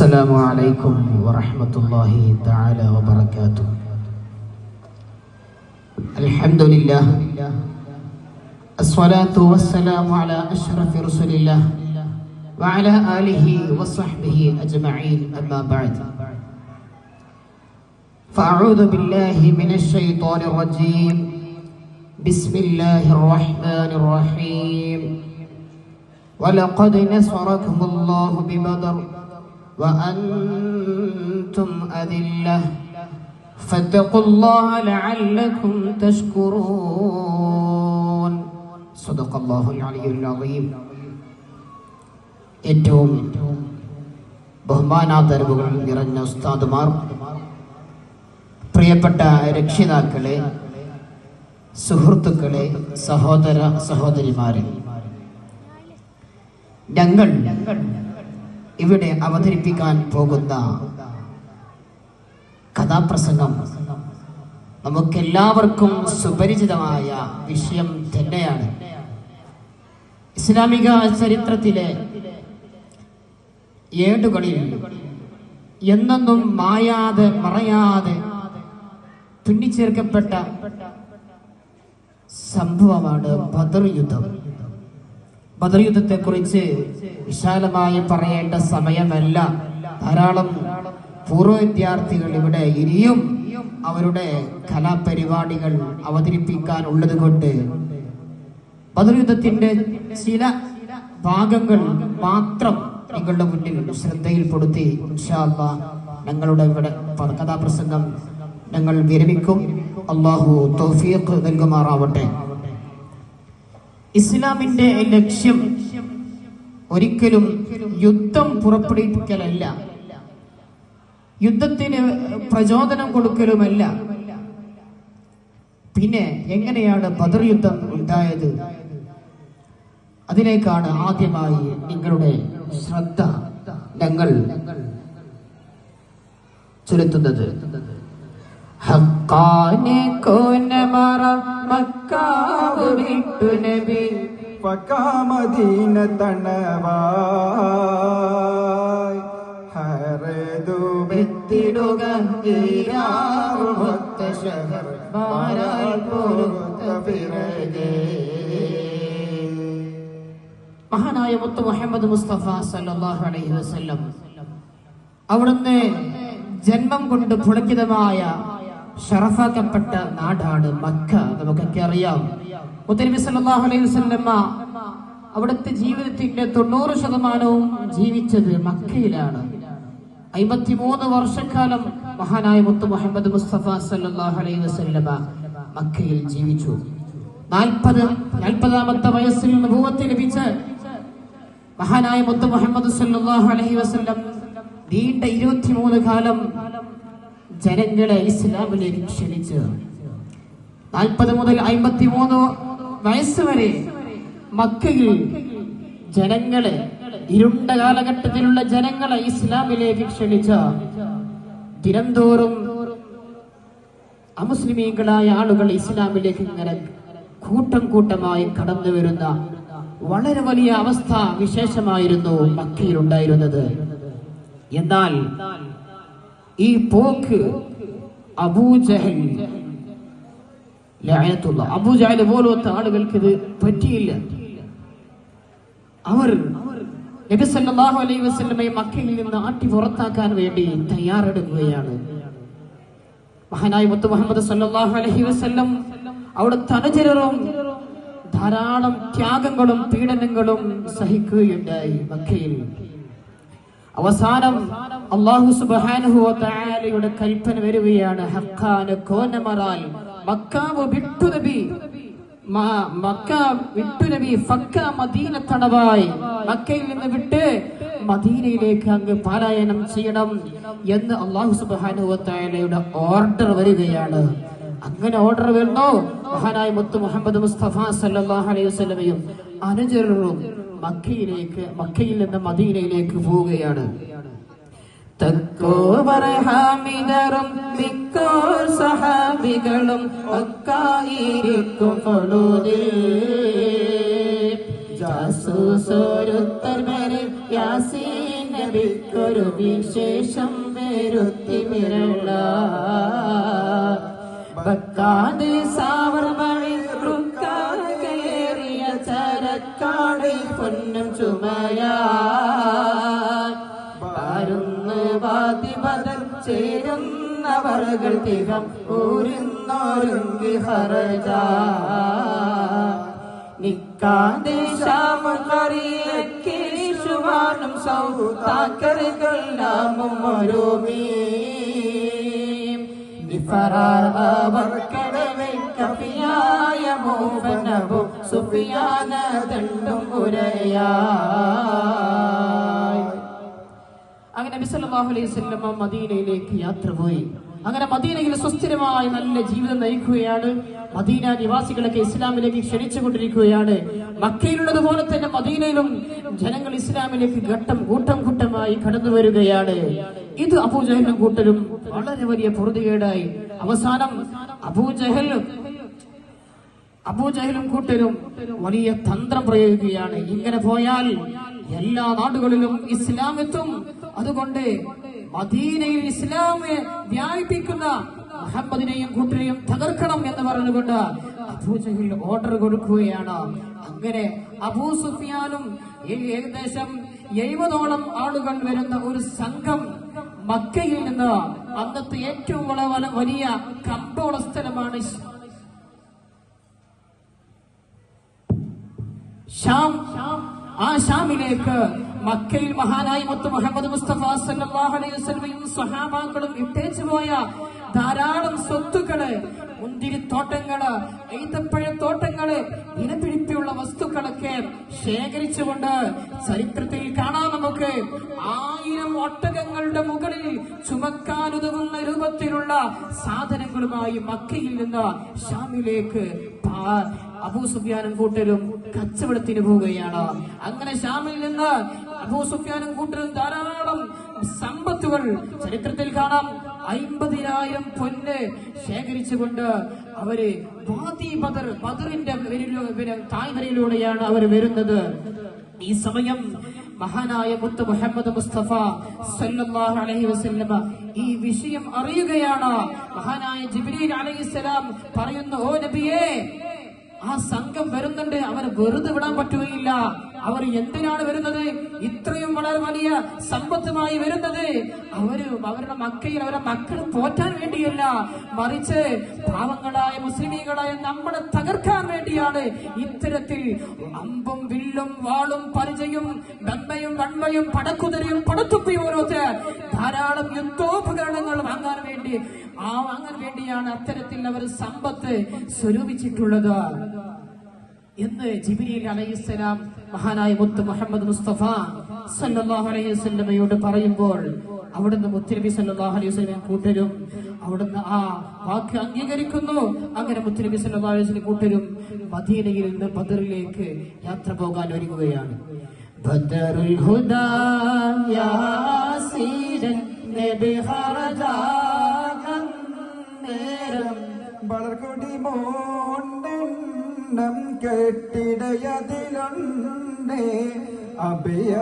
السلام عليكم ورحمة الله تعالى وبركاته. الحمد لله، الصلاة والسلام على أشرف رسول الله وعلى آله وصحبه أجمعين، أما بعد، فأعوذ بالله من الشيطان الرجيم. بسم الله الرحمن الرحيم. ولقد نصركم الله ببدر وأنتم أذلة فاتقوا الله لعلكم تشكرون. صدق الله العلي العظيم. ഏറ്റവും ബഹുമാനാദരവുകൾ നിറഞ്ഞ ഉസ്താദുമാർ, പ്രിയപ്പെട്ട രക്ഷിതാക്കളെ, സുഹൃത്തുക്കളെ, സഹോദര സഹോദരിമാരെ, ഞങ്ങൾ ഇവിടെ അവതരിപ്പിക്കാൻ പോകുന്ന കഥാപ്രസംഗം നമുക്കെല്ലാവർക്കും സുപരിചിതമായ വിഷയം തന്നെയാണ്. ഇസ്ലാമിക ചരിത്രത്തിലെ ഏടുകളിൽ എന്നെന്നും മായാതെ മറയാതെ തുന്നിച്ചേർക്കപ്പെട്ട സംഭവമാണ് ബദർ യുദ്ധം. ബദർ യുദ്ധത്തെക്കുറിച്ച് വിശാലമായി പറയേണ്ട സമയമല്ല. ധാരാളം പൂർവ്വ വിദ്യാർത്ഥികൾ ഇവിടെ ഇനിയും അവരുടെ കലാപരിപാടികൾ അവതരിപ്പിക്കാനുള്ളത് കൊണ്ട് ബദർ യുദ്ധത്തിന്റെ ചില ഭാഗങ്ങൾ മാത്രം നിങ്ങളുടെ മുന്നിൽ ശ്രദ്ധയിൽപ്പെടുത്തി ഇൻഷാ അല്ലാഹ് ഞങ്ങളുടെ ഇവിടെ കഥാപ്രസംഗം ഞങ്ങൾ വിരമിക്കും. അല്ലാഹു തൗഫീഖ് നൽകുമാറാവട്ടെ. ഇസ്ലാമിന്റെ ലക്ഷ്യം ഒരിക്കലും യുദ്ധം പുറപ്പെടുവിക്കലല്ല, യുദ്ധത്തിന് പ്രചോദനം കൊടുക്കലുമല്ല. പിന്നെ എങ്ങനെയാണ് ബദർ യുദ്ധം ഉണ്ടായത്? അതിലേക്കാണ് ആദ്യമായി നിങ്ങളുടെ ശ്രദ്ധ ഞങ്ങൾ ചെലുത്തുന്നത്. ഹഖാനെ കോനമറ മക്കാവ് വിട്ടു നബി പക്കാ മദീന തണവായ് ഹറദു വിത്തിടുക ഈരാറുമൊത്ത ശഹർ മാരാൽ പോരുത്ത പിറകെ. മഹാനായ മുത്ത് മുഹമ്മദ് മുസ്തഫ സല്ലല്ലാഹു അലൈഹി വസല്ലം അവിടുന്ന് ജന്മം കൊണ്ട് പുളകിതമായ ഷറഫാക്കപ്പെട്ട നാടാണ് മക്ക. നമുക്കൊക്കെ അറിയാം. മുത്തനബി സല്ലല്ലാഹു അലൈഹി വസല്ലമ അവിടുത്തെ ജീവിതത്തിന്റെ 90% ജീവിച്ചത് മക്കയിലാണ്. 53 വർഷക്കാലം മഹാനായ മുത്ത് മുഹമ്മദ് മുസ്തഫ സല്ലല്ലാഹു അലൈഹി വസല്ലമ മക്കയിൽ ജീവിച്ചു. 40ാമത്തെ വയസ്സിൽ നബുവത്ത് ലഭിച്ച മഹാനായ മുത്ത് മുഹമ്മദ് സല്ലല്ലാഹു അലൈഹി വസല്ലം നീണ്ട 23 കാലം ജനങ്ങളെ ഇസ്ലാമിലേക്ക് ക്ഷണിച്ച് 40 മുതൽ 53 വയസ്സ് വരെ മക്കയിൽ ജനങ്ങളെ, ഇരുണ്ട കാലഘട്ടത്തിലുള്ള ജനങ്ങളെ ഇസ്ലാമിലേക്ക് ക്ഷണിച്ച, ദിനംതോറും അമുസ്ലിമീങ്ങളായ ആളുകൾ ഇസ്ലാമിലേക്ക് ഇങ്ങനെ കൂട്ടം കൂട്ടമായി കടന്നു വരുന്ന വളരെ വലിയ അവസ്ഥ വിശേഷമായിരുന്നു മക്കയിൽ ഉണ്ടായിരുന്നത്. എന്നാൽ ഈ പോക്ക് അബൂജഹൽ പോലത്തെ ആളുകൾക്ക് ഇത് പറ്റിയില്ല. അവർ നബി സല്ലല്ലാഹു അലൈഹി വസല്ലമയെ മക്കയിൽ നിന്ന് ആട്ടി പുറത്താക്കാൻ വേണ്ടി തയ്യാറെടുക്കുകയാണ്. മഹാനായ മുത്ത് മുഹമ്മദ് സല്ലല്ലാഹു അലൈഹി വസല്ലം അവിടുത്തെ അനുചരരും ധാരാളം ത്യാഗങ്ങളും പീഡനങ്ങളും സഹിക്കുകയുണ്ടായി മക്കയിൽ. അവസാനം അല്ലാഹു സുബ്ഹാനഹു വ തആലയുടെ കൽപ്പന വരികയാണ്, ഹഖാന കോനമറാൽ മക്കാവ് വിട്ടു നബി, മക്ക വിട്ടു നബി, ഫക്ക മദീന തണവായി, മക്കയിൽ നിന്ന് വിട്ട് മദീനയിലേക്ക് അങ്ങ് പാലായനം ചെയ്യണം എന്ന് അല്ലാഹു സുബ്ഹാനഹു വ തആലയുടെ ഓർഡർ വരികയാണ്. അങ്ങനെ ഓർഡർ വരുന്നു. മഹാനായ മുത്ത് മുഹമ്മദ് മുസ്തഫ സല്ലല്ലാഹു അലൈഹി വസല്ലമയും അനുചരരും മക്കയിൽ നിന്ന് മദീനയിലേക്ക് പോവുകയാണ്. ഹാമിദറും മിക്കോർ സഹാബികളും മക്കായിരിക്കും ഫളൂദിൽ ജാസൂസോരുത്തർ വരെ യാസീൻ നബിക്കൊരു വിശേഷം വരുത്തി മിരള ബക്കാതെ സാവർമണി റുക്കാകേറിയ ചരക്കാട് പൊന്നും ചുമയാ പാരുന്ന് വാതി ബദൽ ചേരുന്നവർകൾ തികം ഊരുന്നോരുങ്കി ഹറജ നിക്കാതെ ശാമറിയേശുവാനും സൗതാക്കറുകളാമും ഒരുമീ നിഫറാവർക്കടവെ കഫിയായ മോഹനവും സുഫിയാന ദണ്ടും ഉരയായി. അങ്ങനെ നബി സല്ലല്ലാഹു അലൈഹി വസല്ലം മദീനയിലേക്ക് യാത്ര പോയി. അങ്ങനെ മദീനയിൽ സുസ്ഥിരമായ നല്ല ജീവിതം നയിക്കുകയാണ്. മദീന നിവാസികളൊക്കെ ഇസ്ലാമിലേക്ക് ക്ഷണിച്ചുകൊണ്ടിരിക്കുകയാണ്. മക്കയിലുള്ളതുപോലെ തന്നെ മദീനയിലും ജനങ്ങൾ ഇസ്ലാമിലേക്ക് കൂട്ടം കൂട്ടമായി കടന്നു വരികയാണ്. ഇത് അബൂജഹലും കൂട്ടരും വളരെ വലിയ പൊറുതികേടായി. അവസാനം അബൂജഹലും കൂട്ടരും വലിയ തന്ത്രം പ്രയോഗിക്കുകയാണ്. ഇങ്ങനെ പോയാൽ എല്ലാ നാടുകളിലും ഇസ്ലാം എത്തും. അതുകൊണ്ട് മദീനയിൽ ഇസ്ലാമെ വ്യാപിപ്പിക്കുന്ന മുഹമ്മദിനെയും കൂട്ടരെയും തകർക്കണം എന്ന് പറഞ്ഞുകൊണ്ട് അബൂജഹൽ ഓർഡർ കൊടുക്കുകയാണ്. അങ്ങനെ അബൂ സുഫിയാനും ഏകദേശം 70ഓളം ആളുകൾ വരുന്ന ഒരു സംഘം മക്കയിൽ നിന്ന്, അന്നത്തെ ഏറ്റവും വലിയ കമ്പോള സ്ഥലമാണ് ഷാം. ആ ഷാമിലേക്ക് മക്കയിൽ മഹാനായ മുത്ത് മുഹമ്മദ് മുസ്തഫ സല്ലല്ലാഹു അലൈഹി വസല്ലമയും സ്വഹാബാക്കളും ഇട്ടേച്ചു പോയ ധാരാളം സ്വത്തുക്കള്, മുന്തിരിത്തോട്ടങ്ങള്, ഈത്തപ്പഴത്തോട്ടങ്ങള്, ഇനപിടിപ്പുള്ള വസ്തുക്കളൊക്കെ ശേഖരിച്ചുകൊണ്ട് ചരിത്രത്തിൽ കാണാം നമുക്ക്. 1000 ഒട്ടകങ്ങളുടെ മുകളിൽ ചുമക്കാനുതകുന്ന രൂപത്തിലുള്ള സാധനങ്ങളുമായി മക്കയിൽ നിന്ന് ഷാമിലേക്ക് അബൂ സുഫിയാനും കൂട്ടരും കച്ചവടത്തിന് പോവുകയാണ്. അങ്ങനെ ഷാമിൽ നിന്ന് അബൂ സുഫിയാനും കൂട്ടരും ധാരാളം സമ്പത്തുകൾ ചരിത്രത്തിൽ കാണാം. 50,000 പൊന്ന് ശേഖരിച്ചുകൊണ്ട് അവര് വാദി ബദറിന്റെ തായ്വരയിലൂടെയാണ് അവർ വരുന്നത്. ഈ സമയം മഹാനായ മുത്ത് മുഹമ്മദ് മുസ്തഫ സല്ലല്ലാഹു അലൈഹി വസല്ലമ ഈ വിഷയം അറിയുകയാണ്. മഹാനായ ജിബ്രീൽ അലൈഹിസ്സലാം പറയുന്നു, ഓ നബിയേ, ആ സംഘം വരുന്നുണ്ട്, അവരെ വെറുതെ വിടാൻ പറ്റുകയില്ല. അവർ എന്തിനാണ് വരുന്നത്? ഇത്രയും വളരെ വലിയ സമ്പത്തുമായി വരുന്നത് അവരുടെ മക്കയിൽ അവരുടെ മക്കൾ പോറ്റാൻ വേണ്ടിയല്ല, മറിച്ച് പാവങ്ങളായ മുസ്ലിമീങ്ങളായ നമ്മളെ തകർക്കാൻ വേണ്ടിയാണ്. ഇത്തരത്തിൽ അമ്പും വില്ലും വാളും പരിചയും നന്മയും വന്മയും പടക്കുതിരയും പടത്തുപ്പിയും ഓരോത്ത് ധാരാളം യുദ്ധോപകരണങ്ങൾ വാങ്ങാൻ വേണ്ടിയാണ് അത്തരത്തിൽ അവർ സമ്പത്ത് സ്വരൂപിച്ചിട്ടുള്ളത് എന്ന് ജിബ്രീൽ അലൈഹിസ്സലാം മഹാനായ മുത്ത് മുഹമ്മദ് മുസ്തഫ സല്ലല്ലാഹു അലൈഹി വസല്ലമയോട് പറയുമ്പോൾ അവിടുന്ന് മുത്തുനബി സല്ലല്ലാഹു അലൈഹി വസല്ലം കൂട്ടരും അവിടുന്ന് ആ വാക്ക് അംഗീകരിക്കുന്നു. അങ്ങനെ മുത്തുനബി സല്ലല്ലാഹു അലൈഹി വസല്ലം കൂട്ടരും മദീനയിൽ നിന്ന് ബദറിലേക്ക് യാത്ര പോകാൻ ഒരുങ്ങുകയാണ്. ബദറുൽ ഹുദാ യാസീരൻ നബി ഖറജാ നേരം വളർകൊടി മോണ്ടെണ്ണം കെട്ടിടയതിലുണ്ട് അഭയ